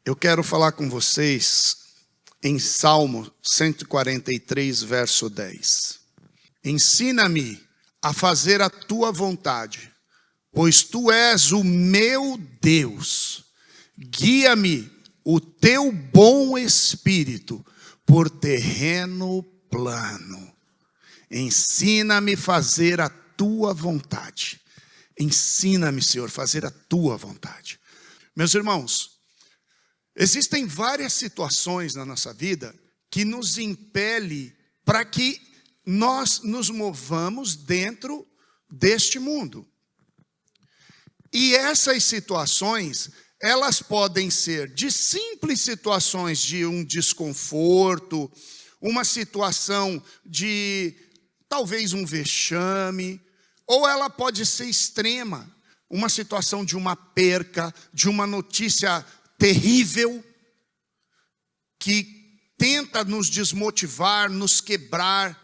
Eu quero falar com vocês em Salmo 143, verso 10. Ensina-me a fazer a tua vontade, pois tu és o meu Deus. Guia-me o teu bom espírito por terreno plano. Ensina-me a fazer a tua vontade. Ensina-me, Senhor, a fazer a tua vontade. Meus irmãos, existem várias situações na nossa vida que nos impelem para que nós nos movamos dentro deste mundo. E essas situações, elas podem ser de simples situações de um desconforto, uma situação de talvez um vexame, ou ela pode ser extrema, uma situação de uma perca, de uma notícia terrível, que tenta nos desmotivar, nos quebrar,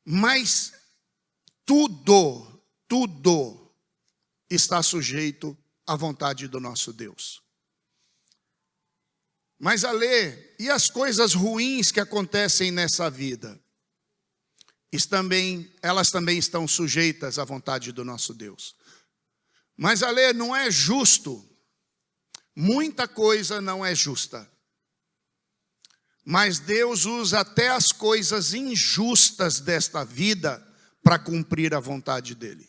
mas tudo está sujeito à vontade do nosso Deus. Mas Alê, e as coisas ruins que acontecem nessa vida? Elas também estão sujeitas à vontade do nosso Deus. Mas Alê, não é justo. Muita coisa não é justa. Mas Deus usa até as coisas injustas desta vida para cumprir a vontade dEle.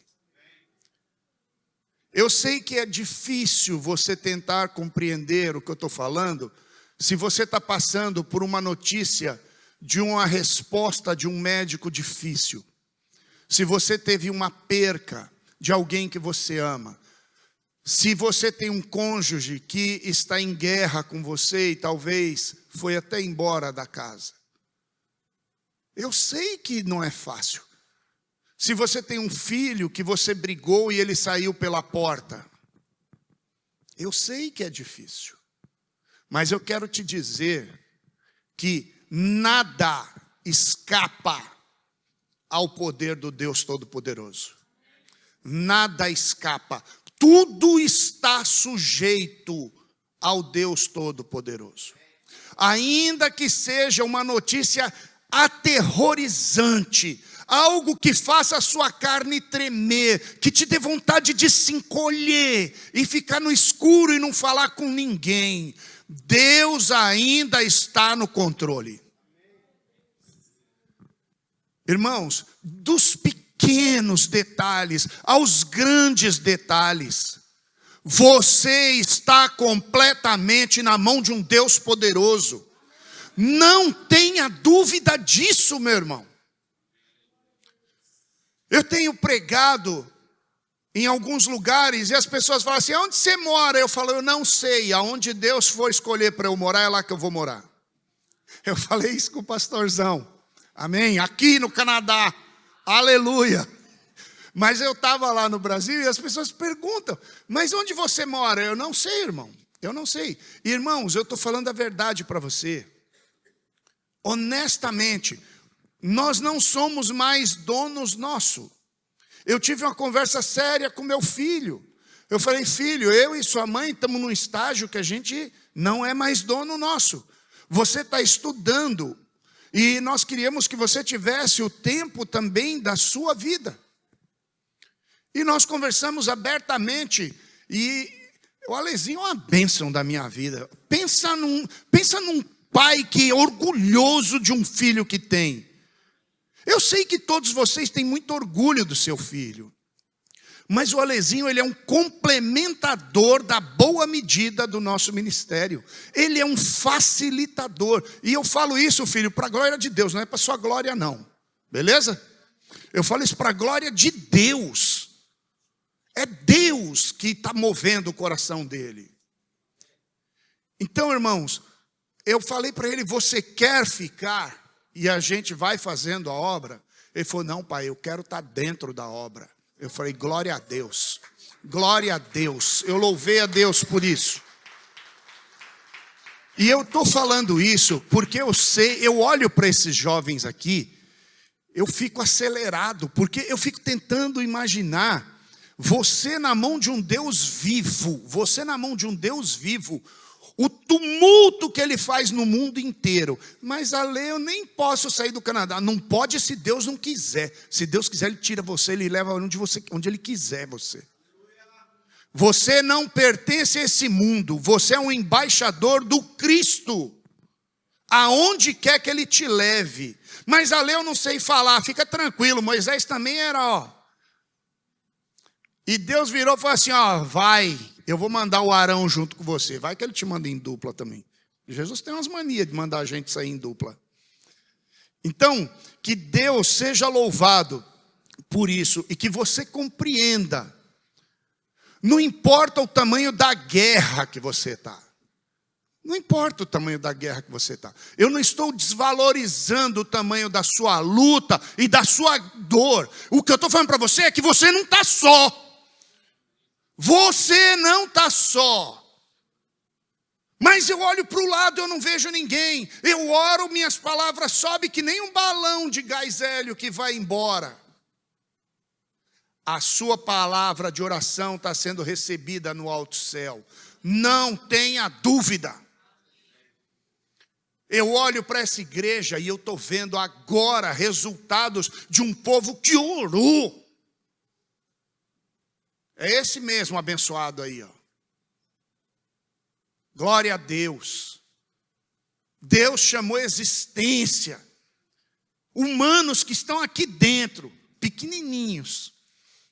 Eu sei que é difícil você tentar compreender o que eu estou falando, se você está passando por uma notícia de uma resposta de um médico difícil, se você teve uma perca de alguém que você ama, se você tem um cônjuge que está em guerra com você e talvez foi até embora da casa. Eu sei que não é fácil. Se você tem um filho que você brigou e ele saiu pela porta. Eu sei que é difícil. Mas eu quero te dizer que nada escapa ao poder do Deus Todo-Poderoso. Nada escapa. Tudo está sujeito ao Deus Todo-Poderoso. Ainda que seja uma notícia aterrorizante, algo que faça a sua carne tremer, que te dê vontade de se encolher e ficar no escuro e não falar com ninguém, Deus ainda está no controle. Irmãos, dos pequenos detalhes aos grandes detalhes, você está completamente na mão de um Deus poderoso. Não tenha dúvida disso, meu irmão. Eu tenho pregado em alguns lugares e as pessoas falam assim: onde você mora? Eu falo: eu não sei, aonde Deus for escolher para eu morar, é lá que eu vou morar. Eu falei isso com o pastorzão, amém? Aqui no Canadá, aleluia. Mas eu estava lá no Brasil e as pessoas perguntam: mas onde você mora? Eu não sei, irmão, eu não sei. Irmãos, eu estou falando a verdade para você. Honestamente, nós não somos mais donos nossos. Eu tive uma conversa séria com meu filho. Eu falei: filho, eu e sua mãe estamos num estágio que a gente não é mais dono nosso. Você está estudando e nós queríamos que você tivesse o tempo também da sua vida. E nós conversamos abertamente e o Alezinho é uma bênção da minha vida. Pensa num pai que é orgulhoso de um filho que tem. Eu sei que todos vocês têm muito orgulho do seu filho. Mas o Alezinho, ele é um complementador da boa medida do nosso ministério. Ele é um facilitador. E eu falo isso, filho, para a glória de Deus, não é para sua glória não. Beleza? Eu falo isso para a glória de Deus. É Deus que está movendo o coração dele. Então, irmãos, eu falei para ele: você quer ficar? E a gente vai fazendo a obra. Ele falou: não, pai, eu quero estar dentro da obra. Eu falei: glória a Deus, glória a Deus. Eu louvei a Deus por isso. E eu estou falando isso porque eu sei, eu olho para esses jovens aqui, eu fico acelerado, porque eu fico tentando imaginar você na mão de um Deus vivo, o tumulto que ele faz no mundo inteiro. Mas Ale, eu nem posso sair do Canadá. Não pode se Deus não quiser. Se Deus quiser, ele tira você, ele leva onde ele quiser você. Você não pertence a esse mundo. Você é um embaixador do Cristo. Aonde quer que ele te leve. Mas Ale, eu não sei falar. Fica tranquilo, Moisés também era, ó. E Deus virou e falou assim, ó, vai, eu vou mandar o Arão junto com você. Vai que ele te manda em dupla também. Jesus tem umas manias de mandar a gente sair em dupla. Então, que Deus seja louvado por isso e que você compreenda. Não importa o tamanho da guerra que você está. Não importa o tamanho da guerra que você está. Eu não estou desvalorizando o tamanho da sua luta e da sua dor. O que eu estou falando para você é que você não está só. Você não está só. Mas eu olho para o lado e eu não vejo ninguém. Eu oro, minhas palavras sobem que nem um balão de gás hélio que vai embora. A sua palavra de oração está sendo recebida no alto céu. Não tenha dúvida. Eu olho para essa igreja e eu estou vendo agora resultados de um povo que orou. É esse mesmo abençoado aí, ó. Glória a Deus. Deus chamou a existência. Humanos que estão aqui dentro, pequenininhos.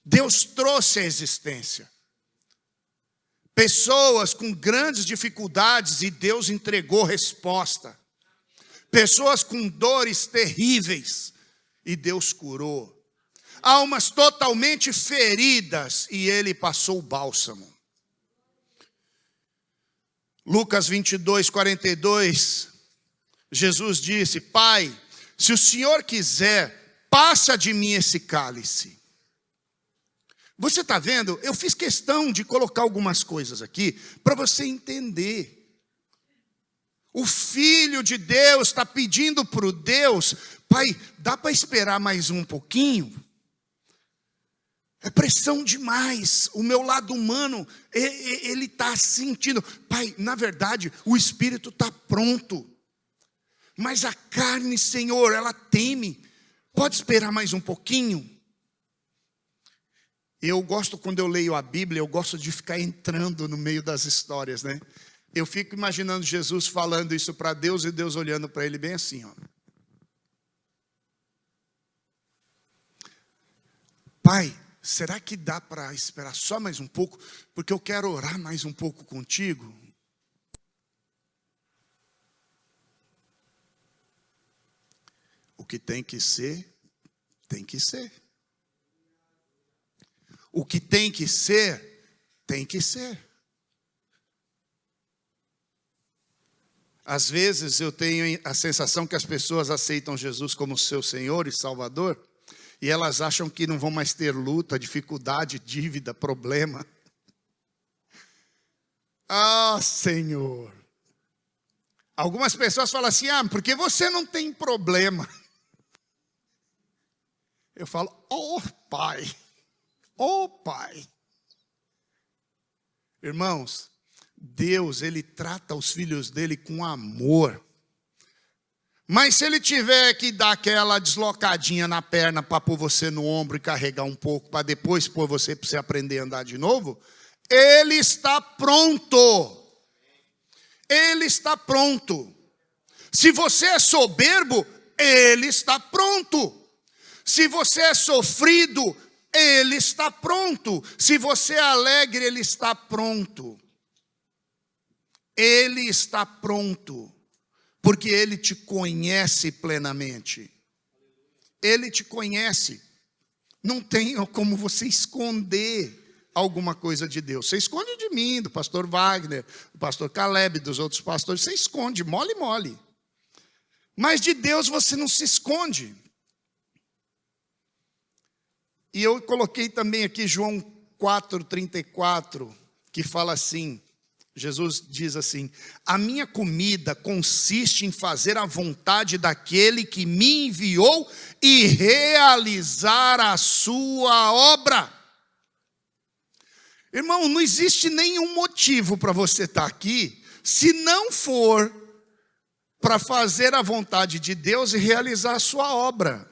Deus trouxe a existência. Pessoas com grandes dificuldades e Deus entregou resposta. Pessoas com dores terríveis e Deus curou. Almas totalmente feridas e Ele passou o bálsamo. Lucas 22, 42, Jesus disse, Pai, se o Senhor quiser, passa de mim esse cálice. Você está vendo? Eu fiz questão de colocar algumas coisas aqui para você entender. O Filho de Deus está pedindo para o Deus, Pai, dá para esperar mais um pouquinho? É pressão demais. O meu lado humano, ele está sentindo. Pai, na verdade, o Espírito está pronto. Mas a carne, Senhor, ela teme. Pode esperar mais um pouquinho? Eu gosto, quando eu leio a Bíblia, eu gosto de ficar entrando no meio das histórias, né? Eu fico imaginando Jesus falando isso para Deus e Deus olhando para ele bem assim, ó. Pai, será que dá para esperar só mais um pouco? Porque eu quero orar mais um pouco contigo. O que tem que ser, tem que ser. O que tem que ser, tem que ser. Às vezes eu tenho a sensação que as pessoas aceitam Jesus como seu Senhor e Salvador, e elas acham que não vão mais ter luta, dificuldade, dívida, problema. Ah, Senhor. Algumas pessoas falam assim, porque você não tem problema. Eu falo, Pai. Pai. Irmãos, Deus, Ele trata os filhos dele com amor. Mas se Ele tiver que dar aquela deslocadinha na perna para pôr você no ombro e carregar um pouco, para depois pôr você para você aprender a andar de novo, Ele está pronto. Ele está pronto. Se você é soberbo, Ele está pronto. Se você é sofrido, Ele está pronto. Se você é alegre, Ele está pronto. Ele está pronto. Porque Ele te conhece plenamente. Ele te conhece. Não tem como você esconder alguma coisa de Deus. Você esconde de mim, do pastor Wagner, do pastor Caleb, dos outros pastores. Você esconde, mole. Mas de Deus você não se esconde. E eu coloquei também aqui João 4,34, que fala assim, Jesus diz assim, a minha comida consiste em fazer a vontade daquele que me enviou e realizar a sua obra. Irmão, não existe nenhum motivo para você estar aqui se não for para fazer a vontade de Deus e realizar a sua obra,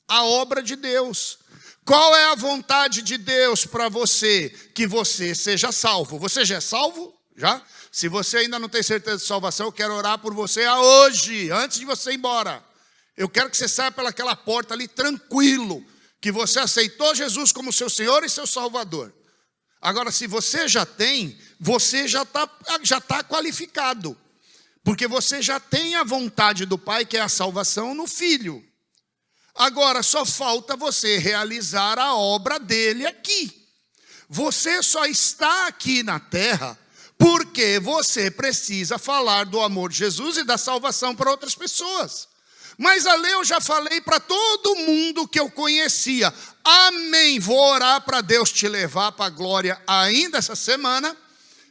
a obra de Deus. Qual é a vontade de Deus para você? Que você seja salvo. Você já é salvo? Já? Se você ainda não tem certeza de salvação, eu quero orar por você hoje, antes de você ir embora. Eu quero que você saia pelaquela porta ali tranquilo, que você aceitou Jesus como seu Senhor e seu Salvador. Agora, se você já tem, você já tá qualificado. Porque você já tem a vontade do Pai, que é a salvação no Filho. Agora, só falta você realizar a obra dele aqui. Você só está aqui na terra porque você precisa falar do amor de Jesus e da salvação para outras pessoas. Mas ali eu já falei para todo mundo que eu conhecia. Amém, vou orar para Deus te levar para a glória ainda essa semana.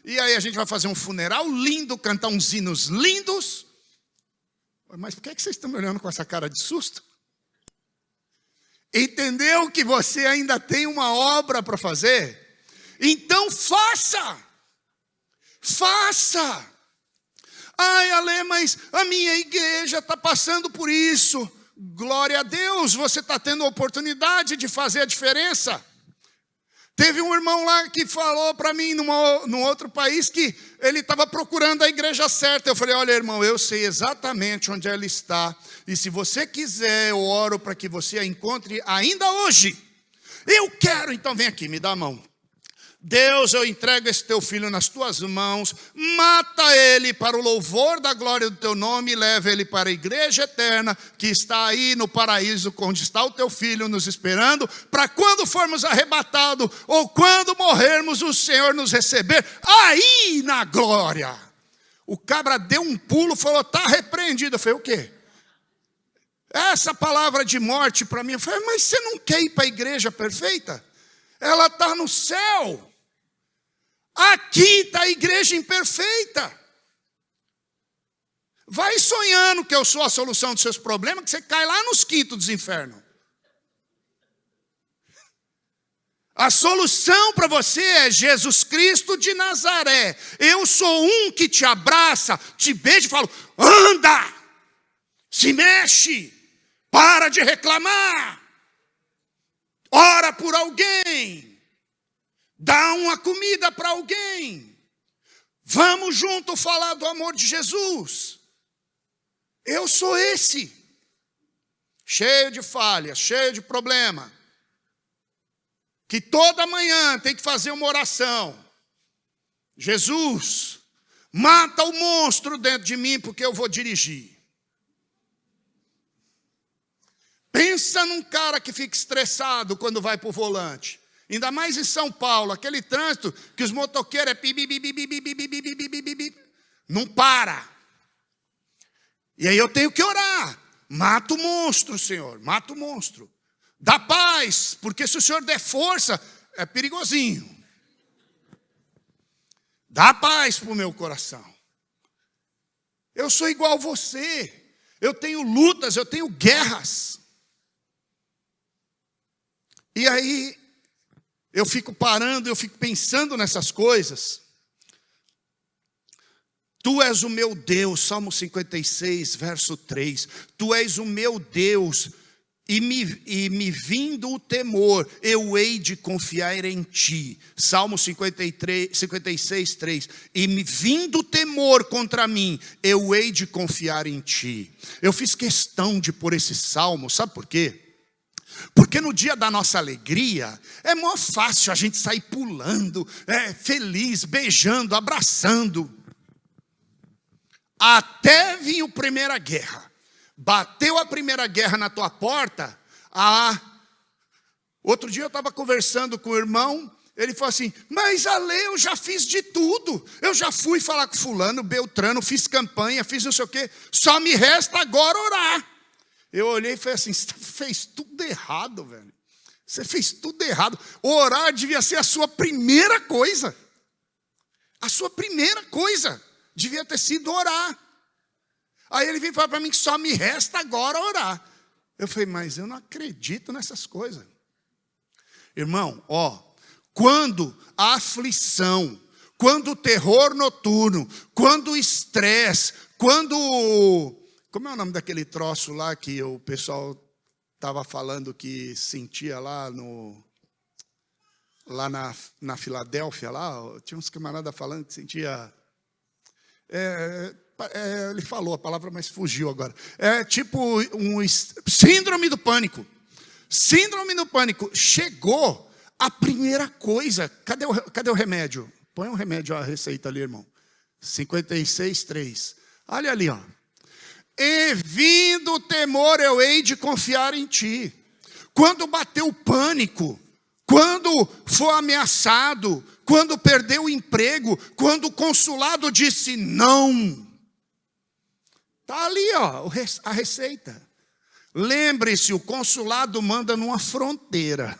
E aí a gente vai fazer um funeral lindo, cantar uns hinos lindos. Mas por que vocês estão me olhando com essa cara de susto? Entendeu que você ainda tem uma obra para fazer? Então faça! Faça! Ai, Ale, mas a minha igreja está passando por isso. Glória a Deus, você está tendo a oportunidade de fazer a diferença. Teve um irmão lá que falou para mim, num outro país, que ele estava procurando a igreja certa. Eu falei, olha, irmão, eu sei exatamente onde ela está. E se você quiser, eu oro para que você a encontre ainda hoje. Eu quero, então vem aqui, me dá a mão. Deus, eu entrego esse teu filho nas tuas mãos, mata ele para o louvor da glória do teu nome e leva ele para a igreja eterna que está aí no paraíso, onde está o teu filho nos esperando, para quando formos arrebatados ou quando morrermos, o Senhor nos receber aí na glória. O cabra deu um pulo, falou, está repreendido. Eu falei, o quê? Essa palavra de morte para mim, eu falei, mas você não quer ir para a igreja perfeita? Ela está no céu. Aqui está a igreja imperfeita. Vai sonhando que eu sou a solução dos seus problemas, que você cai lá nos quintos dos infernos. A solução para você é Jesus Cristo de Nazaré. Eu sou um que te abraça, te beija e falo, anda, se mexe, para de reclamar. Ora por alguém, dá uma comida para alguém, vamos junto falar do amor de Jesus. Eu sou esse, cheio de falhas, cheio de problema, que toda manhã tem que fazer uma oração. Jesus, mata o monstro dentro de mim, porque eu vou dirigir. Pensa num cara que fica estressado quando vai para o volante. Ainda mais em São Paulo, aquele trânsito que os motoqueiros não para. E aí eu tenho que orar. Mata o monstro, Senhor, mata o monstro. Dá paz, porque se o Senhor der força, é perigosinho. Dá paz para o meu coração. Eu sou igual a você. Eu tenho lutas, eu tenho guerras. E aí, eu fico parando, eu fico pensando nessas coisas. Tu és o meu Deus, Salmo 56, verso 3. Tu és o meu Deus, e me vindo o temor, eu hei de confiar em ti. Salmo 56, 3. E me vindo o temor contra mim, eu hei de confiar em ti. Eu fiz questão de pôr esse salmo, sabe por quê? Porque no dia da nossa alegria, é mó fácil a gente sair pulando, feliz, beijando, abraçando. Até vir a primeira guerra. Bateu a primeira guerra na tua porta. Outro dia eu estava conversando com o irmão, ele falou assim, mas Ale, eu já fiz de tudo. Eu já fui falar com fulano, Beltrano, fiz campanha, fiz não sei o quê. Só me resta agora orar. Eu olhei e falei assim, você fez tudo errado, velho. Você fez tudo errado. Orar devia ser a sua primeira coisa. A sua primeira coisa devia ter sido orar. Aí ele veio falar para mim que só me resta agora orar. Eu falei, mas eu não acredito nessas coisas. Irmão, quando a aflição, quando o terror noturno, quando o estresse, quando... Como é o nome daquele troço lá que o pessoal estava falando que sentia lá na Filadélfia, lá, tinha uns camaradas falando que sentia... ele falou a palavra, mas fugiu agora. É tipo síndrome do pânico. Síndrome do pânico. Chegou a primeira coisa. Cadê o remédio? Põe um remédio, a receita ali, irmão. 56,3. Olha ali, ó. E vindo o temor, eu hei de confiar em ti. Quando bateu o pânico, quando for ameaçado, quando perdeu o emprego, quando o consulado disse não. Está ali, ó, a receita. Lembre-se, o consulado manda numa fronteira.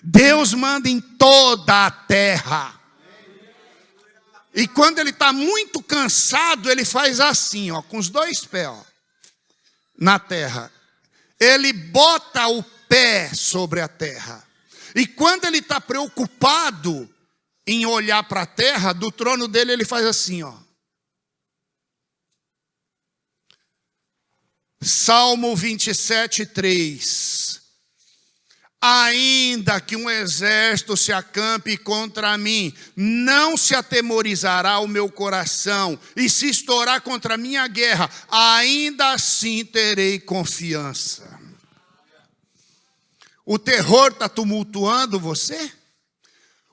Deus manda em toda a terra. E quando ele está muito cansado, ele faz assim, ó, com os dois pés, ó, na terra. Ele bota o pé sobre a terra. E quando ele está preocupado em olhar para a terra, do trono dele ele faz assim, ó. Salmo 27:3. Ainda que um exército se acampe contra mim, não se atemorizará o meu coração, e se estourar contra a minha guerra, ainda assim terei confiança. O terror está tumultuando você?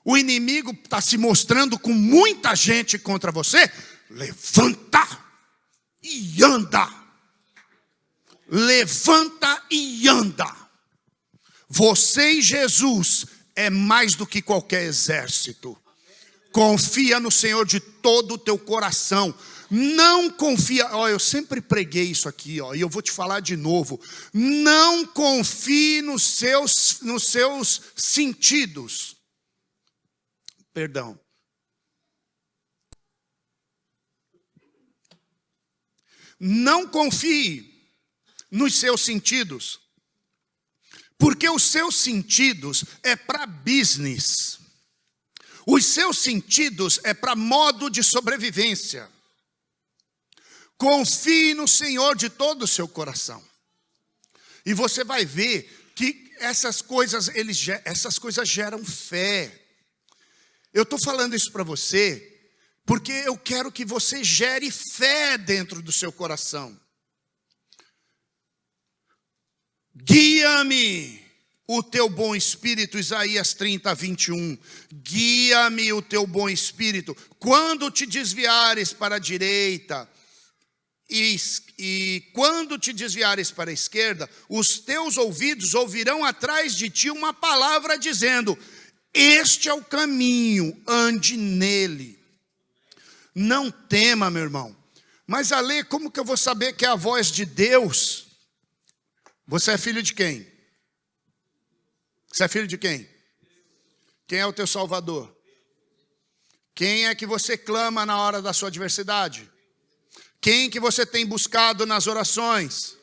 O inimigo está se mostrando com muita gente contra você? Levanta e anda. Levanta e anda. Você e Jesus é mais do que qualquer exército. Confia no Senhor de todo o teu coração. Não confia, ó, eu sempre preguei isso aqui, ó, e eu vou te falar de novo. Não confie nos seus sentidos. Perdão. Não confie nos seus sentidos. Porque os seus sentidos é para business. Os seus sentidos é para modo de sobrevivência. Confie no Senhor de todo o seu coração. E você vai ver que essas coisas geram fé. Eu estou falando isso para você, porque eu quero que você gere fé dentro do seu coração. Guia-me o teu bom espírito, Isaías 30:21. Guia-me o teu bom espírito. Quando te desviares para a direita e quando te desviares para a esquerda, os teus ouvidos ouvirão atrás de ti uma palavra dizendo: este é o caminho, ande nele. Não tema, meu irmão. Mas Ale, como que eu vou saber que é a voz de Deus? Você é filho de quem? Você é filho de quem? Quem é o teu Salvador? Quem é que você clama na hora da sua adversidade? Quem que você tem buscado nas orações?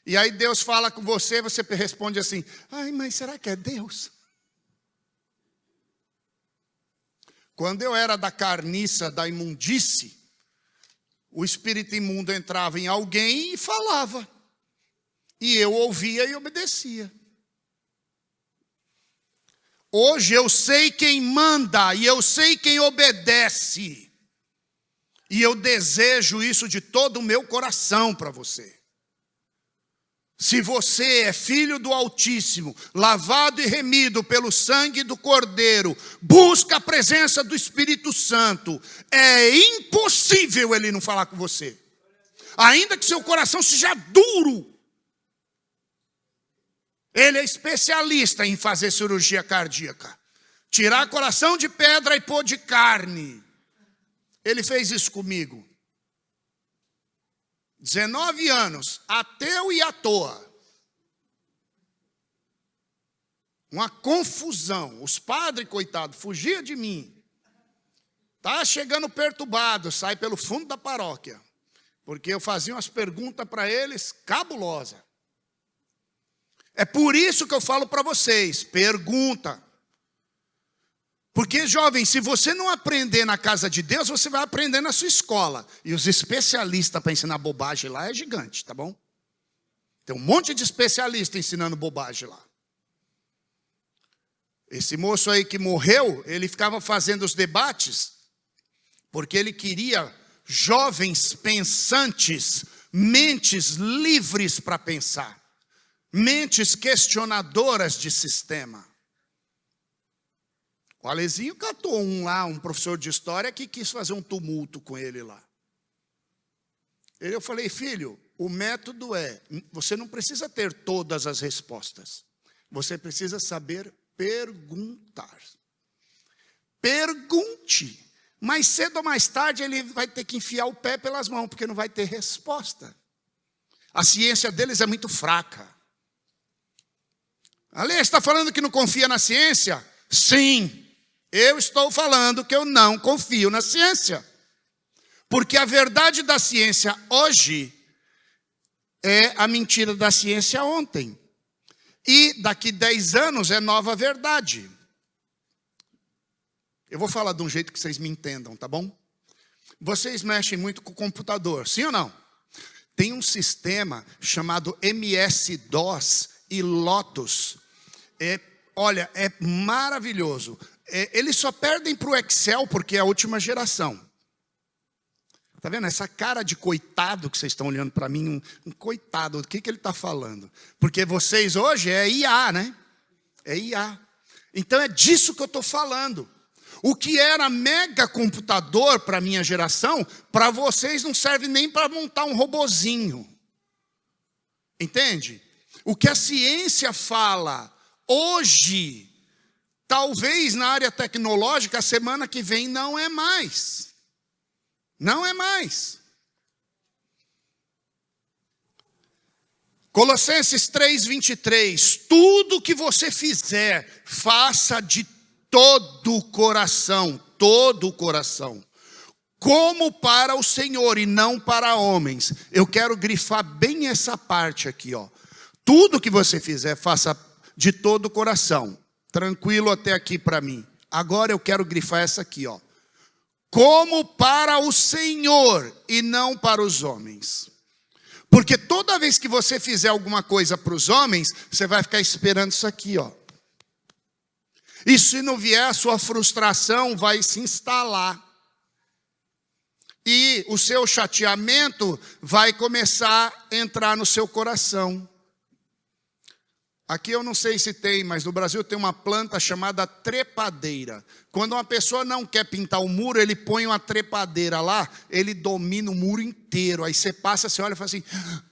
E aí Deus fala com você, você responde assim: ai, mas será que é Deus? Quando eu era da carniça, da imundície, o espírito imundo entrava em alguém e falava. E eu ouvia e obedecia. Hoje eu sei quem manda e eu sei quem obedece. E eu desejo isso de todo o meu coração para você. Se você é filho do Altíssimo, lavado e remido pelo sangue do Cordeiro, busca a presença do Espírito Santo, é impossível ele não falar com você. Ainda que seu coração seja duro. Ele é especialista em fazer cirurgia cardíaca. Tirar coração de pedra e pôr de carne. Ele fez isso comigo. 19 anos, ateu e à toa. Uma confusão. Os padres, coitados, fugiam de mim. Tá chegando perturbado, sai pelo fundo da paróquia. Porque eu fazia umas perguntas para eles cabulosas. É por isso que eu falo para vocês, pergunta. Porque, jovem, se você não aprender na casa de Deus, você vai aprender na sua escola. E os especialistas para ensinar bobagem lá é gigante, tá bom? Tem um monte de especialista ensinando bobagem lá. Esse moço aí que morreu, ele ficava fazendo os debates, porque ele queria jovens pensantes, mentes livres para pensar, mentes questionadoras de sistema. O Alezinho catou um professor de história, que quis fazer um tumulto com ele lá. Eu falei, filho, o método você não precisa ter todas as respostas. Você precisa saber perguntar. Pergunte. Mais cedo ou mais tarde ele vai ter que enfiar o pé pelas mãos, porque não vai ter resposta. A ciência deles é muito fraca. Ale, está falando que não confia na ciência? Sim, eu estou falando que eu não confio na ciência. Porque a verdade da ciência hoje é a mentira da ciência ontem. E daqui 10 anos é nova verdade. Eu vou falar de um jeito que vocês me entendam, tá bom? Vocês mexem muito com o computador, sim ou não? Tem um sistema chamado MS-DOS e Lotus. Olha, é maravilhoso. Eles só perdem para o Excel porque é a última geração. Está vendo? Essa cara de coitado que vocês estão olhando para mim, um coitado, o que ele está falando? Porque vocês hoje é IA, né? É IA. Então é disso que eu estou falando. O que era mega computador para a minha geração, para vocês não serve nem para montar um robozinho. Entende? O que a ciência fala hoje, talvez na área tecnológica, a semana que vem não é mais. Não é mais. Colossenses 3:23. Tudo que você fizer, faça de todo o coração, como para o Senhor e não para homens. Eu quero grifar bem essa parte aqui, ó. Tudo que você fizer, faça de todo o coração. Tranquilo até aqui para mim. Agora eu quero grifar essa aqui, ó. Como para o Senhor e não para os homens. Porque toda vez que você fizer alguma coisa para os homens, você vai ficar esperando isso aqui, ó. E se não vier, a sua frustração vai se instalar. E o seu chateamento vai começar a entrar no seu coração. Aqui eu não sei se tem, mas no Brasil tem uma planta chamada trepadeira. Quando uma pessoa não quer pintar o muro, ele põe uma trepadeira lá, ele domina o muro inteiro. Aí você passa, você olha e fala assim,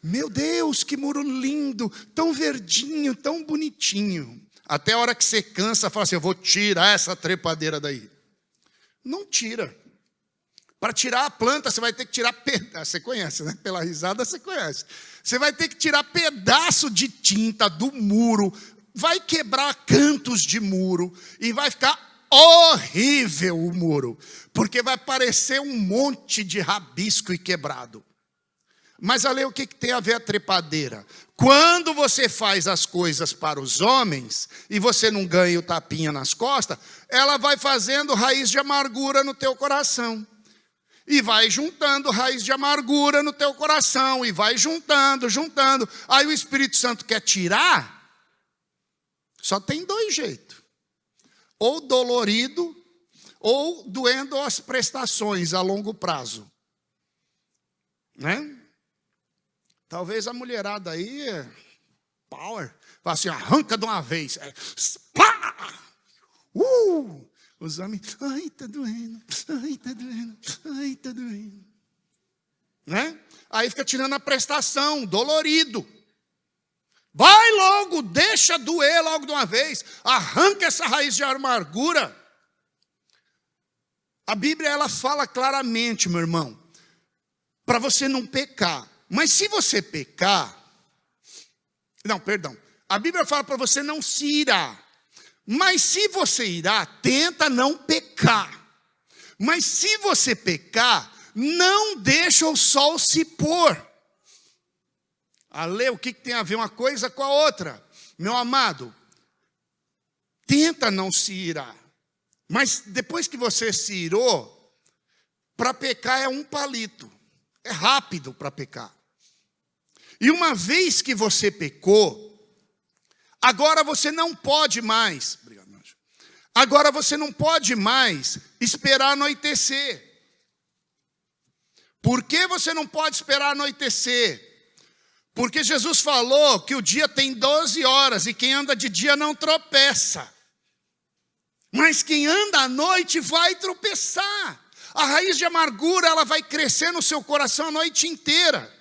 meu Deus, que muro lindo, tão verdinho, tão bonitinho. Até a hora que você cansa, fala assim, eu vou tirar essa trepadeira daí. Não tira. Para tirar a planta, você vai ter que tirar pedaço. Você conhece, né? Pela risada, você conhece. Você vai ter que tirar pedaço de tinta do muro, vai quebrar cantos de muro e vai ficar horrível o muro, porque vai parecer um monte de rabisco e quebrado. Mas ali o que tem a ver a trepadeira? Quando você faz as coisas para os homens e você não ganha o tapinha nas costas, ela vai fazendo raiz de amargura no teu coração. E vai juntando raiz de amargura no teu coração. E vai juntando. Aí o Espírito Santo quer tirar. Só tem 2 jeitos. Ou dolorido, ou doendo as prestações a longo prazo. Né? Talvez a mulherada aí, power, fala assim, arranca de uma vez. Pá! Os homens, ai, tá doendo, ai, tá doendo, ai, tá doendo. Né? Aí fica tirando a prestação, dolorido. Vai logo, deixa doer logo de uma vez. Arranca essa raiz de amargura. A Bíblia, ela fala claramente, meu irmão, para você não pecar. Mas se você pecar, a Bíblia fala para você não se irar. Mas se você irá, tenta não pecar. Mas se você pecar, não deixa o sol se pôr. Ale, o que tem a ver uma coisa com a outra? Meu amado, tenta não se irar. Mas depois que você se irou, para pecar é um palito. É rápido para pecar. E uma vez que você pecou, agora você não pode mais. Obrigado, meu anjo. Agora você não pode mais esperar anoitecer. Por que você não pode esperar anoitecer? Porque Jesus falou que o dia tem 12 horas e quem anda de dia não tropeça. Mas quem anda à noite vai tropeçar. A raiz de amargura, ela vai crescer no seu coração a noite inteira.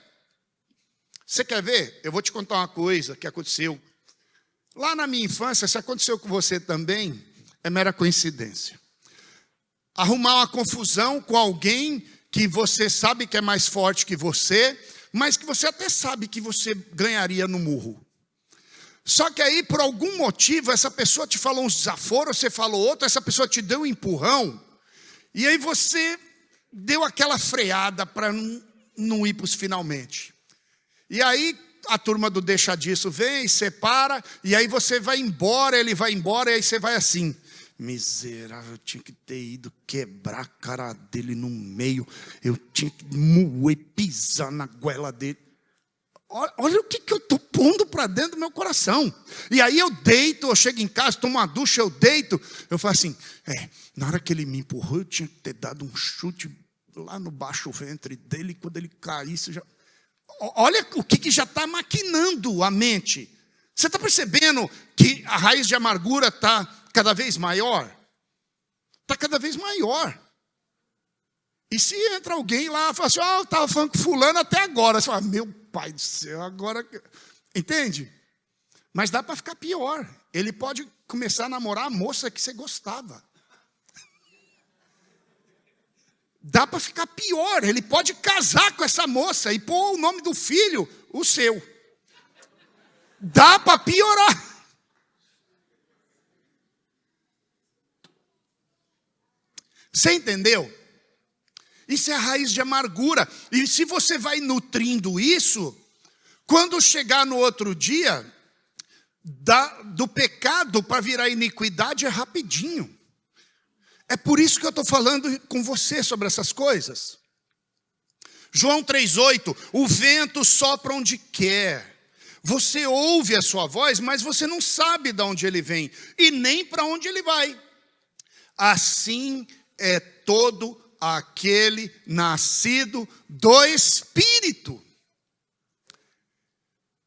Você quer ver? Eu vou te contar uma coisa que aconteceu. Lá na minha infância, se aconteceu com você também, é mera coincidência. Arrumar uma confusão com alguém que você sabe que é mais forte que você, mas que você até sabe que você ganharia no murro. Só que aí, por algum motivo, essa pessoa te falou uns desaforos, você falou outro, essa pessoa te deu um empurrão, e aí você deu aquela freada para não ir para os finalmente. E aí a turma do deixa disso vem, separa, e aí você vai embora, ele vai embora, e aí você vai assim: miserável, eu tinha que ter ido quebrar a cara dele no meio, eu tinha que moer, pisar na goela dele. Olha o que eu estou pondo para dentro do meu coração. E aí eu deito, eu chego em casa, tomo uma ducha, eu deito. Eu falo assim, na hora que ele me empurrou, eu tinha que ter dado um chute lá no baixo ventre dele. Quando ele caísse, já... Olha o que já está maquinando a mente. Você está percebendo que a raiz de amargura está cada vez maior? Está cada vez maior. E se entra alguém lá e fala assim, eu estava falando com fulano até agora. Você fala, meu pai do céu, agora... Entende? Mas dá para ficar pior. Ele pode começar a namorar a moça que você gostava. Dá para ficar pior. Ele pode casar com essa moça e pôr o nome do filho, o seu. Dá para piorar. Você entendeu? Isso é a raiz de amargura. E se você vai nutrindo isso, quando chegar no outro dia, do pecado para virar iniquidade é rapidinho. É por isso que eu estou falando com você sobre essas coisas. João 3,8, o vento sopra onde quer. Você ouve a sua voz, mas você não sabe de onde ele vem e nem para onde ele vai. Assim é todo aquele nascido do Espírito.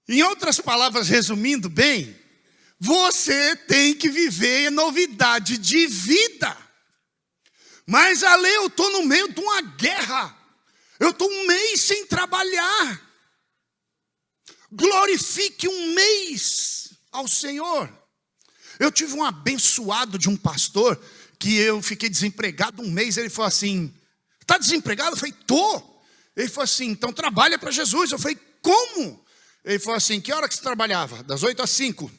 Em outras palavras, resumindo bem, você tem que viver novidade de vida. Mas, Ale, eu estou no meio de uma guerra. Eu estou um mês sem trabalhar. Glorifique um mês ao Senhor. Eu tive um abençoado de um pastor que eu fiquei desempregado um mês. Ele falou assim, está desempregado? Eu falei, estou. Ele falou assim, então trabalha para Jesus. Eu falei, como? Ele falou assim, que hora que você trabalhava? Das 8 às 5.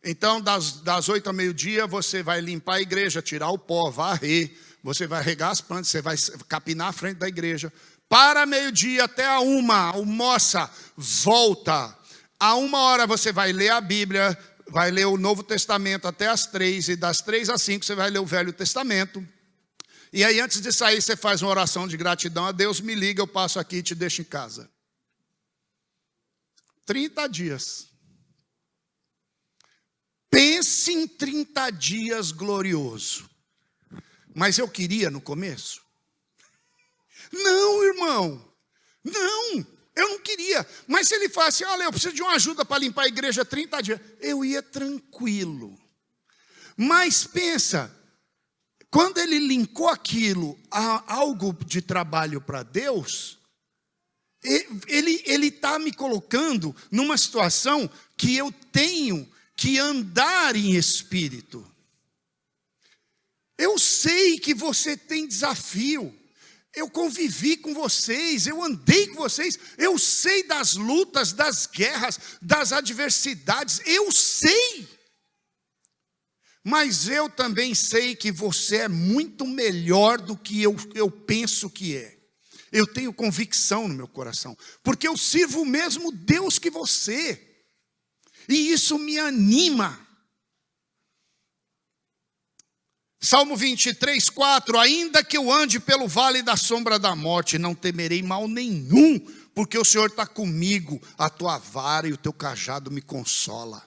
Então, das 8 ao meio-dia, você vai limpar a igreja, tirar o pó, varrer. Você vai regar as plantas, você vai capinar a frente da igreja. Para meio-dia até a 1, almoça, volta. A 1 hora você vai ler a Bíblia, vai ler o Novo Testamento até as 3. E das 3 às 5 você vai ler o Velho Testamento. E aí antes de sair você faz uma oração de gratidão a Deus. Me liga, eu passo aqui e te deixo em casa. 30 dias. Pense em 30 dias glorioso. Mas eu queria no começo? Não, irmão. Não, eu não queria. Mas se ele falasse, olha, eu preciso de uma ajuda para limpar a igreja 30 dias. Eu ia tranquilo. Mas pensa, quando ele linkou aquilo a algo de trabalho para Deus, ele está me colocando numa situação que eu tenho que andar em espírito. Eu sei que você tem desafio. Eu convivi com vocês, eu andei com vocês. Eu sei das lutas, das guerras, das adversidades. Eu sei. Mas eu também sei que você é muito melhor do que eu penso que é. Eu tenho convicção no meu coração. Porque eu sirvo o mesmo Deus que você. E isso me anima. Salmo 23, 4. Ainda que eu ande pelo vale da sombra da morte, não temerei mal nenhum, porque o Senhor está comigo, a tua vara e o teu cajado me consola.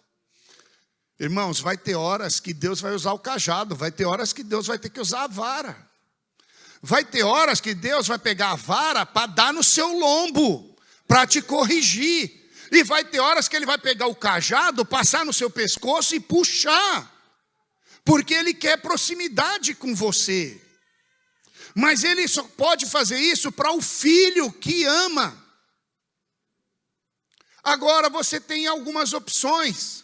Irmãos, vai ter horas que Deus vai usar o cajado, vai ter horas que Deus vai ter que usar a vara. Vai ter horas que Deus vai pegar a vara para dar no seu lombo, para te corrigir. E vai ter horas que Ele vai pegar o cajado, passar no seu pescoço e puxar. Porque Ele quer proximidade com você. Mas Ele só pode fazer isso para o filho que ama. Agora você tem algumas opções,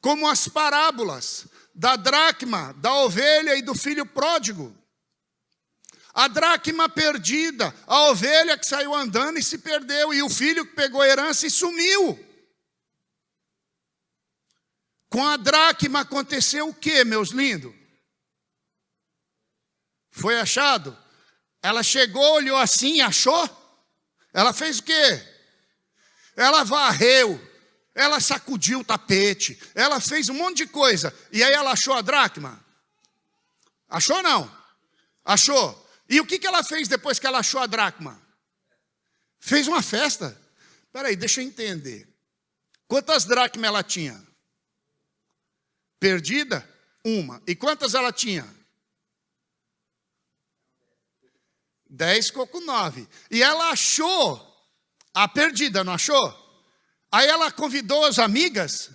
como as parábolas da dracma, da ovelha e do filho pródigo. A dracma perdida, a ovelha que saiu andando e se perdeu, e o filho que pegou a herança e sumiu. Com a dracma aconteceu o quê, meus lindos? Foi achado? Ela chegou, olhou assim, achou? Ela fez o quê? Ela varreu, ela sacudiu o tapete, ela fez um monte de coisa. E aí ela achou a dracma? Achou não? Achou. E o que ela fez depois que ela achou a dracma? Fez uma festa. Espera aí, deixa eu entender. Quantas dracmas ela tinha? Perdida? Uma. E quantas ela tinha? 10 ficou com 9. E ela achou a perdida, não achou? Aí ela convidou as amigas.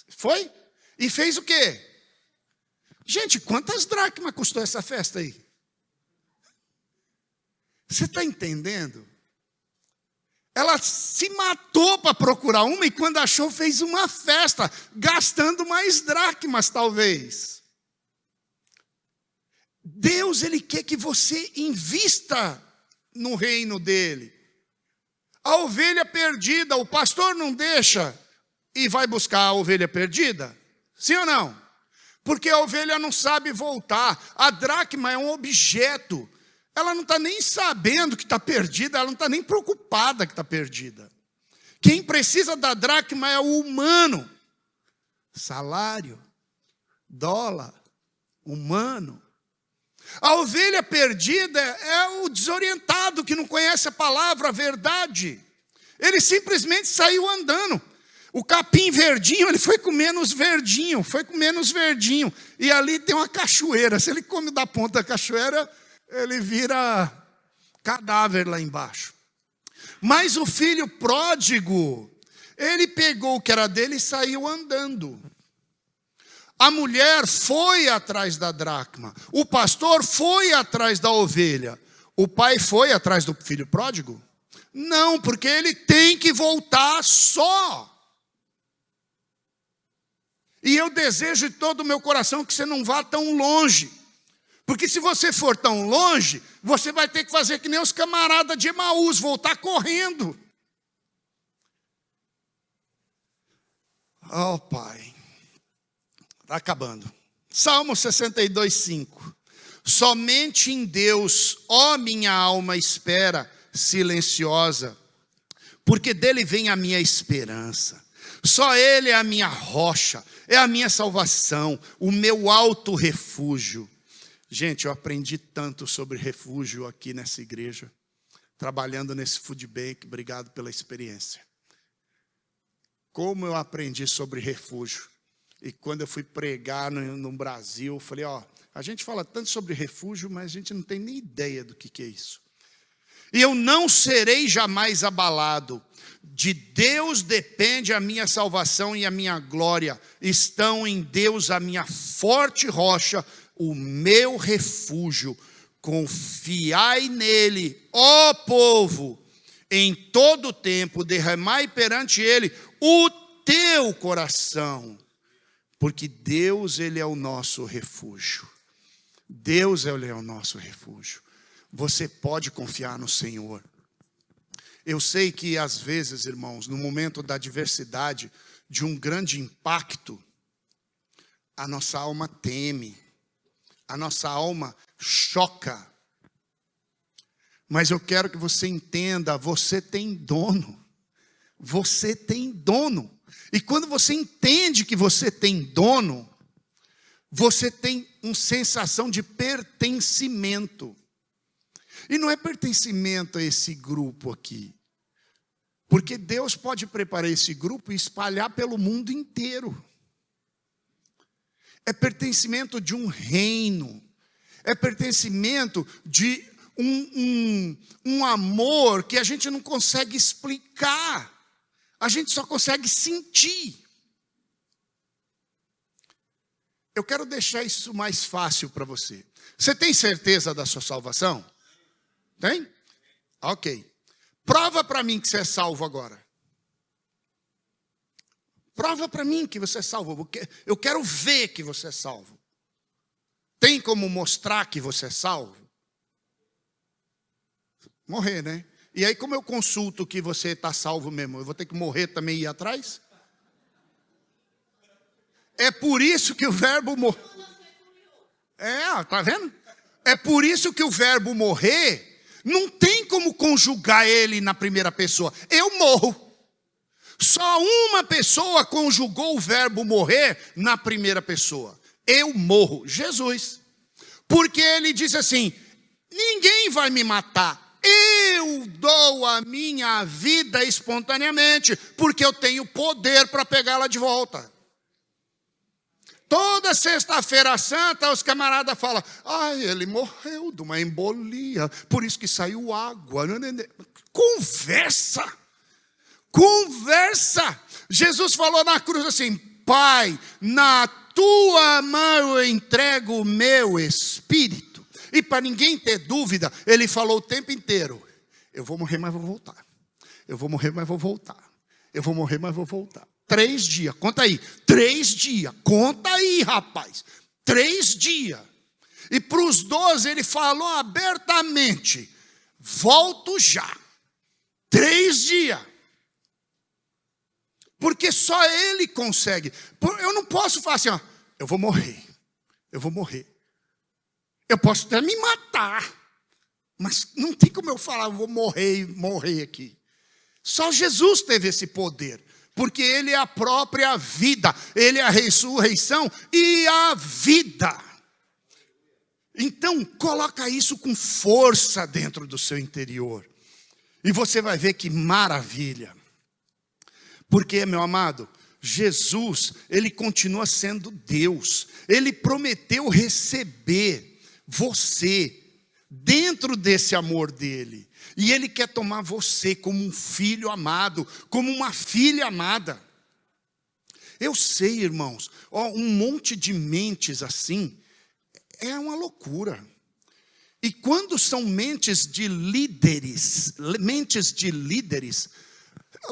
Foi? E fez o quê? Gente, quantas dracmas custou essa festa aí? Você está entendendo? Ela se matou para procurar uma e quando achou fez uma festa, gastando mais dracmas talvez. Deus, Ele quer que você invista no reino dEle. A ovelha perdida, o pastor não deixa e vai buscar a ovelha perdida? Sim ou não? Porque a ovelha não sabe voltar. A dracma é um objeto. Ela não está nem sabendo que está perdida, ela não está nem preocupada que está perdida. Quem precisa da dracma é o humano. Salário, dólar, humano. A ovelha perdida é o desorientado que não conhece a palavra, a verdade. Ele simplesmente saiu andando. O capim verdinho, ele foi comendo os verdinhos, E ali tem uma cachoeira. Se ele come da ponta da cachoeira, ele vira cadáver lá embaixo. Mas o filho pródigo, ele pegou o que era dele e saiu andando. A mulher foi atrás da dracma. O pastor foi atrás da ovelha. O pai foi atrás do filho pródigo? Não, porque ele tem que voltar só. E eu desejo de todo o meu coração que você não vá tão longe. Porque se você for tão longe, você vai ter que fazer que nem os camaradas de Emaús, voltar correndo. Oh, Pai. Está acabando. Salmo 62, 5. Somente em Deus, ó minha alma, espera silenciosa, porque dele vem a minha esperança. Só Ele é a minha rocha, é a minha salvação, o meu alto refúgio. Gente, eu aprendi tanto sobre refúgio aqui nessa igreja, trabalhando nesse food bank. Obrigado pela experiência. Como eu aprendi sobre refúgio. E quando eu fui pregar no Brasil, eu falei, a gente fala tanto sobre refúgio, mas a gente não tem nem ideia do que é isso. E eu não serei jamais abalado. De Deus depende a minha salvação e a minha glória. Estão em Deus a minha forte rocha, o meu refúgio. Confiai nele, ó povo, em todo tempo, derramai perante ele o teu coração. Porque Deus, Ele é o nosso refúgio. Deus, Ele é o nosso refúgio. Você pode confiar no Senhor. Eu sei que às vezes, irmãos, no momento da adversidade, de um grande impacto, a nossa alma teme, a nossa alma choca. Mas eu quero que você entenda, você tem dono. Você tem dono. E quando você entende que você tem dono, você tem uma sensação de pertencimento. E não é pertencimento a esse grupo aqui. Porque Deus pode preparar esse grupo e espalhar pelo mundo inteiro. É pertencimento de um reino. É pertencimento de um amor que a gente não consegue explicar. A gente só consegue sentir. Eu quero deixar isso mais fácil para você. Você tem certeza da sua salvação? Tem? Ok. Prova para mim que você é salvo agora. Prova para mim que você é salvo. Eu quero ver que você é salvo. Tem como mostrar que você é salvo? Morrer, né? E aí como eu consulto que você está salvo mesmo? Eu vou ter que morrer também e ir atrás? É por isso que o verbo morrer... tá vendo? É por isso que o verbo morrer, não tem como conjugar ele na primeira pessoa. Eu morro. Só uma pessoa conjugou o verbo morrer na primeira pessoa. Eu morro. Jesus. Porque ele diz assim, ninguém vai me matar. Eu dou a minha vida espontaneamente, porque eu tenho poder para pegá-la de volta. Toda sexta-feira santa, os camaradas falam, ele morreu de uma embolia, por isso que saiu água. Conversa. Jesus falou na cruz assim, Pai, na tua mão eu entrego o meu espírito. E para ninguém ter dúvida, ele falou o tempo inteiro, eu vou morrer, mas vou voltar. Eu vou morrer, mas vou voltar. Eu vou morrer, mas vou voltar. 3 dias, conta aí. 3 dias, conta aí, rapaz. 3 dias. E para os 12 ele falou abertamente, volto já. 3 dias. Porque só ele consegue. Eu não posso falar assim, eu vou morrer. Eu vou morrer. Eu posso até me matar. Mas não tem como eu falar, eu vou morrer aqui. Só Jesus teve esse poder. Porque ele é a própria vida. Ele é a ressurreição e a vida. Então, coloca isso com força dentro do seu interior. E você vai ver que maravilha. Porque, meu amado, Jesus, ele continua sendo Deus. Ele prometeu receber você dentro desse amor dele. E ele quer tomar você como um filho amado, como uma filha amada. Eu sei, irmãos, um monte de mentes assim, é uma loucura. E quando são mentes de líderes,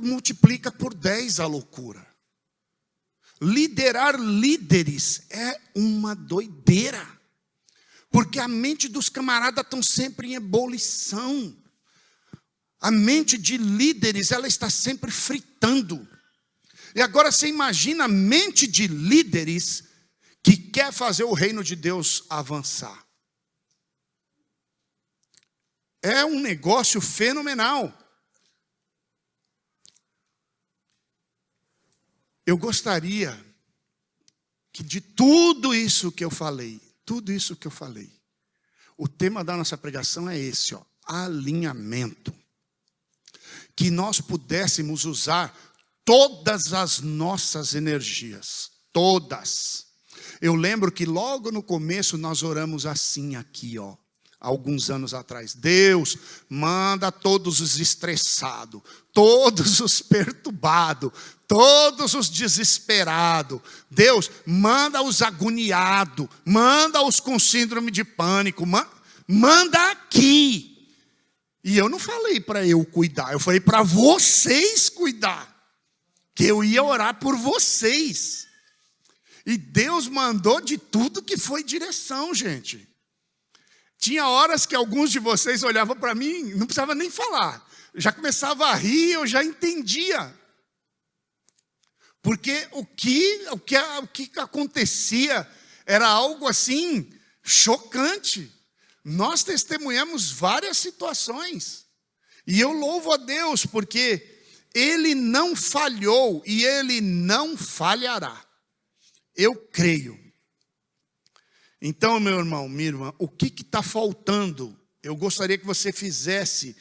multiplica por 10 a loucura. Liderar líderes é uma doideira. Porque a mente dos camaradas estão sempre em ebulição. A mente de líderes, ela está sempre fritando. E agora você imagina a mente de líderes que quer fazer o reino de Deus avançar. É um negócio fenomenal. Eu gostaria que de tudo isso que eu falei, o tema da nossa pregação é esse, alinhamento. Que nós pudéssemos usar todas as nossas energias, todas. Eu lembro que logo no começo nós oramos assim aqui, alguns anos atrás. Deus, manda todos os estressados, todos os perturbados, todos os desesperados. Deus, manda os agoniados, manda os com síndrome de pânico, manda aqui. E eu não falei para eu cuidar, eu falei para vocês cuidar. Que eu ia orar por vocês. E Deus mandou de tudo que foi direção, gente. Tinha horas que alguns de vocês olhavam para mim, não precisava nem falar. Já começava a rir, eu já entendia. Porque o que acontecia era algo assim, chocante. Nós testemunhamos várias situações. E eu louvo a Deus, porque Ele não falhou e Ele não falhará. Eu creio. Então, meu irmão, minha irmã, o que está faltando? Eu gostaria que você fizesse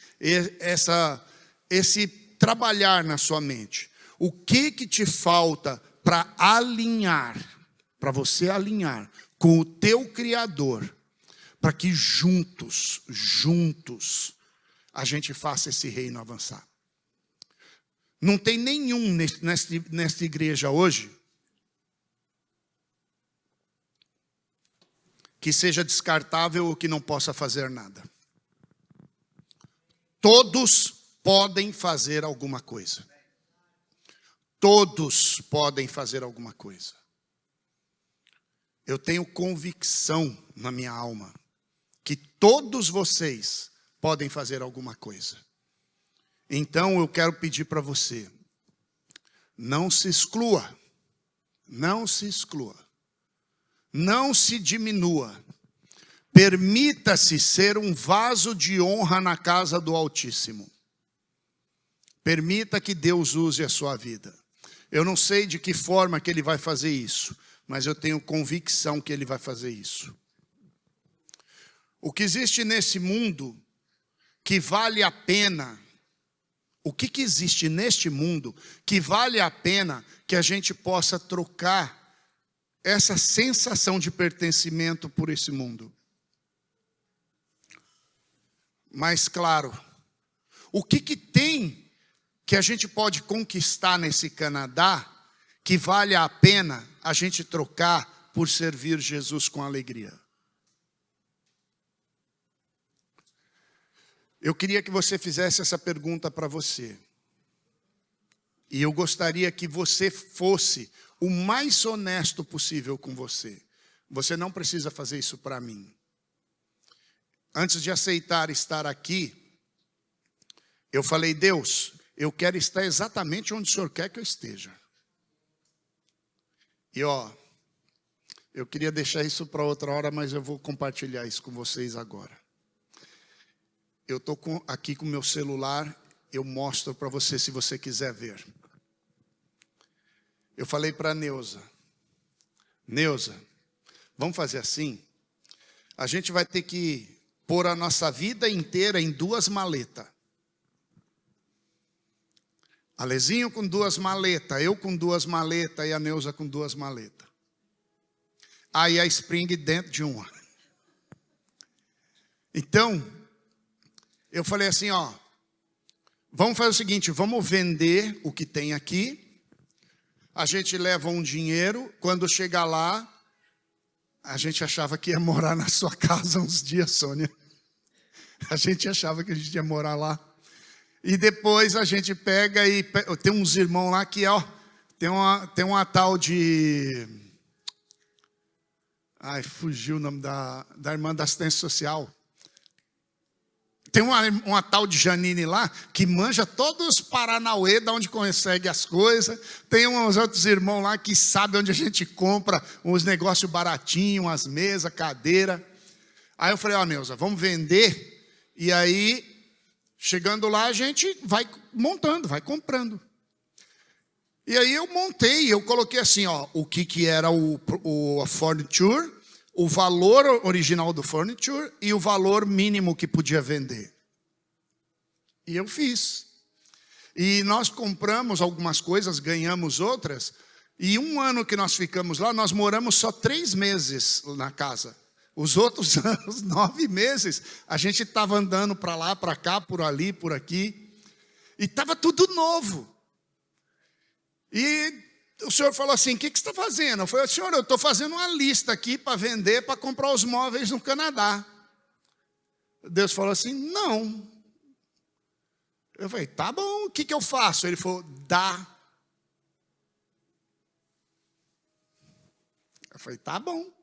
esse trabalhar na sua mente. O que te falta para alinhar, para você alinhar com o teu Criador, para que juntos, a gente faça esse reino avançar? Não tem nenhum nesta igreja hoje que seja descartável ou que não possa fazer nada. Todos podem fazer alguma coisa. Todos podem fazer alguma coisa. Eu tenho convicção na minha alma que todos vocês podem fazer alguma coisa. Então eu quero pedir para você, não se exclua, não se exclua, não se diminua. Permita-se ser um vaso de honra na casa do Altíssimo. Permita que Deus use a sua vida. Eu não sei de que forma que Ele vai fazer isso, mas eu tenho convicção que Ele vai fazer isso. O que existe nesse mundo que vale a pena, o que existe neste mundo que vale a pena que a gente possa trocar essa sensação de pertencimento por esse mundo? Mas claro, o que tem que a gente pode conquistar nesse Canadá que vale a pena a gente trocar por servir Jesus com alegria? Eu queria que você fizesse essa pergunta para você. E eu gostaria que você fosse o mais honesto possível com você. Você não precisa fazer isso para mim. Antes de aceitar estar aqui, eu falei: Deus, eu quero estar exatamente onde o Senhor quer que eu esteja. E eu queria deixar isso para outra hora, mas eu vou compartilhar isso com vocês agora. Eu estou aqui com o meu celular, eu mostro para você se você quiser ver. Eu falei para a Neuza, vamos fazer assim? A gente vai ter que pôr a nossa vida inteira em 2 maletas. Alezinho com 2 maletas, eu com 2 maletas e a Neuza com 2 maletas. Aí a Spring dentro de uma. Então, eu falei assim, vamos fazer o seguinte, vamos vender o que tem aqui. A gente leva um dinheiro, quando chegar lá, a gente achava que ia morar na sua casa uns dias, Sônia. A gente achava que a gente ia morar lá. E depois a gente pega e... Tem uns irmãos lá que, tem uma tal de... Ai, fugiu o nome da irmã da assistência social. Tem uma tal de Janine lá, que manja todos os paranauê, de onde consegue as coisas. Tem uns outros irmãos lá que sabem onde a gente compra uns negócios baratinhos, umas mesas, cadeira. Aí eu falei, Neuza, vamos vender. E aí, chegando lá, a gente vai montando, vai comprando. E aí eu montei, eu coloquei assim, o que era o furniture, o valor original do furniture e o valor mínimo que podia vender. E eu fiz. E nós compramos algumas coisas, ganhamos outras. E 1 ano que nós ficamos lá, nós moramos só 3 meses na casa. Os outros anos, 9 meses, a gente estava andando para lá, para cá, por ali, por aqui. E estava tudo novo. E o senhor falou assim, o que você está fazendo? Eu falei, senhor, eu estou fazendo uma lista aqui para vender, para comprar os móveis no Canadá. Deus falou assim, não. Eu falei, tá bom, o que eu faço? Ele falou, dá. Eu falei, tá bom.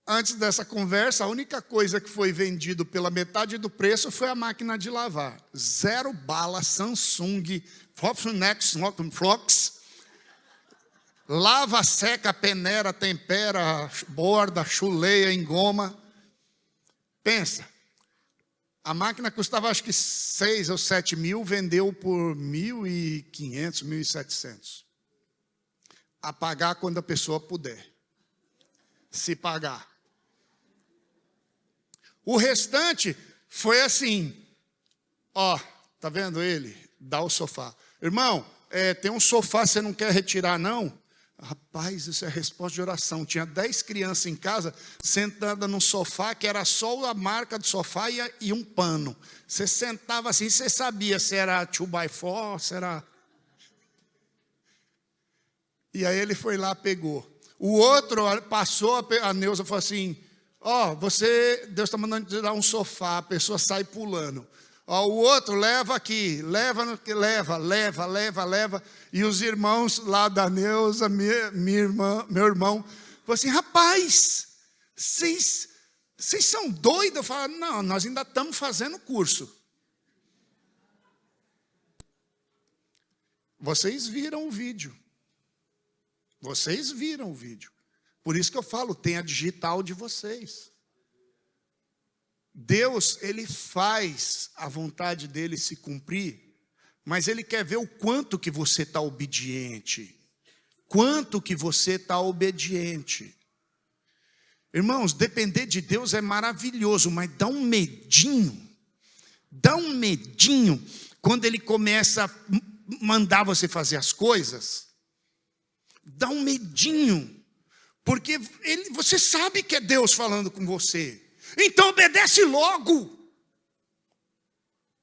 Antes dessa conversa, a única coisa que foi vendido pela metade do preço foi a máquina de lavar. 0 bala, Samsung, Flox, lava, seca, peneira, tempera, borda, chuleia, engoma. Pensa, a máquina custava acho que 6 ou 7 mil, vendeu por 1.500, 1.700. A pagar quando a pessoa puder. se pagar. O restante foi assim, ó, tá vendo ele? Dá o sofá. Irmão, tem um sofá, você não quer retirar não? Rapaz, isso é resposta de oração. Tinha 10 crianças em casa, sentadas num sofá, que era só a marca do sofá e um pano. Você sentava assim, você sabia se era 2x4, se era... E aí ele foi lá, pegou. O outro passou, a Neuza falou assim, Deus está mandando te dar um sofá, a pessoa sai pulando. O outro, leva aqui, leva. E os irmãos lá da Neuza, meu irmão, falou assim, rapaz, vocês são doidos? Eu falo, não, nós ainda estamos fazendo curso. Vocês viram o vídeo. Por isso que eu falo, tem a digital de vocês. Deus, Ele faz a vontade dEle se cumprir, mas Ele quer ver o quanto que você está obediente. Irmãos, depender de Deus é maravilhoso, mas dá um medinho quando Ele começa a mandar você fazer as coisas. Dá um medinho, porque você sabe que é Deus falando com você. Então obedece logo.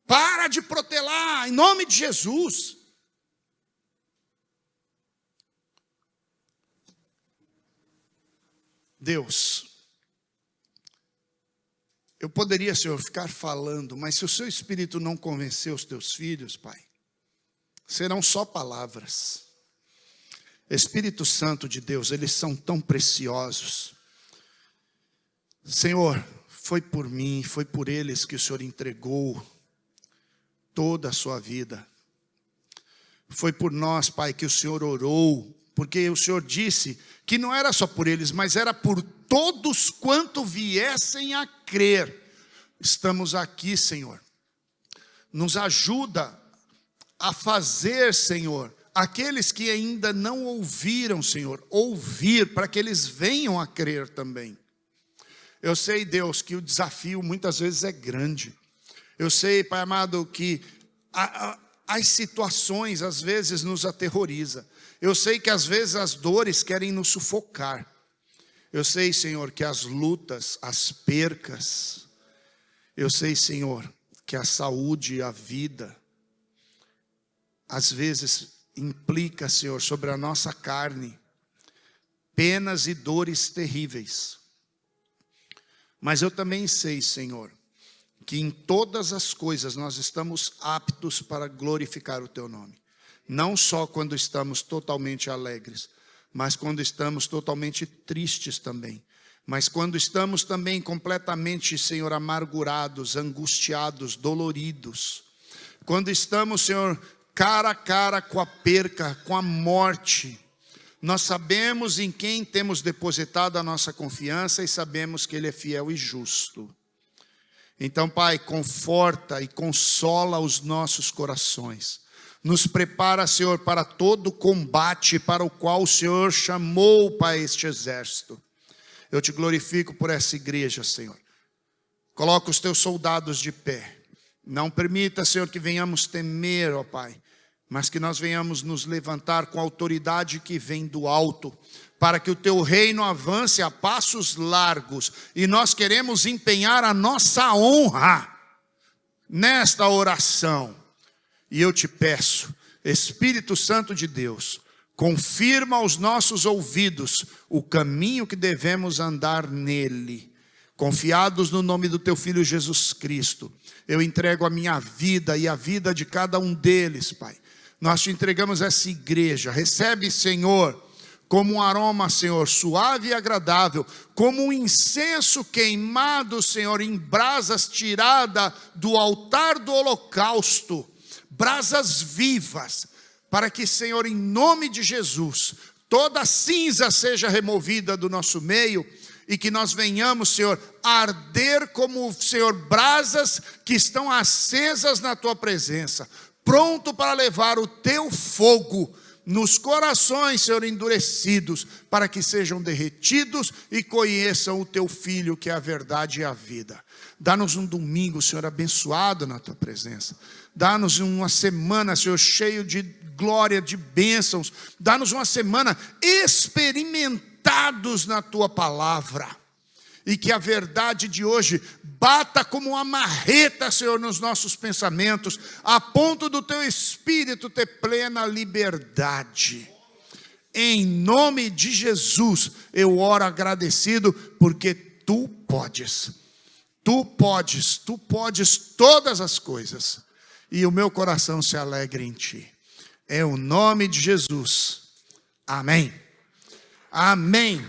Para de protelar, em nome de Jesus. Deus, eu poderia, Senhor, ficar falando, mas se o seu Espírito não convencer os teus filhos, Pai, serão só palavras. Espírito Santo de Deus, eles são tão preciosos. Senhor, foi por mim, foi por eles que o Senhor entregou toda a sua vida. Foi por nós, Pai, que o Senhor orou, porque o Senhor disse que não era só por eles, mas era por todos quanto viessem a crer. Estamos aqui, Senhor. Nos ajuda a fazer, Senhor, aqueles que ainda não ouviram, Senhor, ouvir, para que eles venham a crer também. Eu sei, Deus, que o desafio muitas vezes é grande. Eu sei, Pai amado, que as situações às vezes nos aterrorizam. Eu sei que às vezes as dores querem nos sufocar. Eu sei, Senhor, que as lutas, as percas, eu sei, Senhor, que a saúde e a vida, às vezes implica, Senhor, sobre a nossa carne, penas e dores terríveis. Mas eu também sei, Senhor, que em todas as coisas nós estamos aptos para glorificar o Teu nome. Não só quando estamos totalmente alegres, mas quando estamos totalmente tristes também. Mas quando estamos também completamente, Senhor, amargurados, angustiados, doloridos. Quando estamos, Senhor, cara a cara com a perca, com a morte. Nós sabemos em quem temos depositado a nossa confiança e sabemos que Ele é fiel e justo. Então, Pai, conforta e consola os nossos corações. Nos prepara, Senhor, para todo o combate para o qual o Senhor chamou, Pai, este exército. Eu te glorifico por essa igreja, Senhor. Coloca os teus soldados de pé. Não permita, Senhor, que venhamos temer, ó Pai, mas que nós venhamos nos levantar com a autoridade que vem do alto, para que o teu reino avance a passos largos, e nós queremos empenhar a nossa honra nesta oração. E eu te peço, Espírito Santo de Deus, confirma aos nossos ouvidos o caminho que devemos andar nele. Confiados no nome do teu Filho Jesus Cristo, eu entrego a minha vida e a vida de cada um deles, Pai. Nós te entregamos essa igreja. Recebe, Senhor, como um aroma, Senhor, suave e agradável, como um incenso queimado, Senhor, em brasas tirada do altar do holocausto, brasas vivas, para que, Senhor, em nome de Jesus, toda cinza seja removida do nosso meio, e que nós venhamos, Senhor, arder como, Senhor, brasas que estão acesas na tua presença, pronto para levar o teu fogo nos corações, Senhor, endurecidos, para que sejam derretidos e conheçam o Teu Filho, que é a verdade e a vida. Dá-nos um domingo, Senhor, abençoado na Tua presença. Dá-nos uma semana, Senhor, cheio de glória, de bênçãos. Dá-nos uma semana experimentados na Tua palavra. E que a verdade de hoje bata como uma marreta, Senhor, nos nossos pensamentos, a ponto do Teu Espírito ter plena liberdade. Em nome de Jesus, eu oro agradecido, porque Tu podes. Tu podes todas as coisas. E o meu coração se alegra em Ti. É o nome de Jesus. Amém. Amém.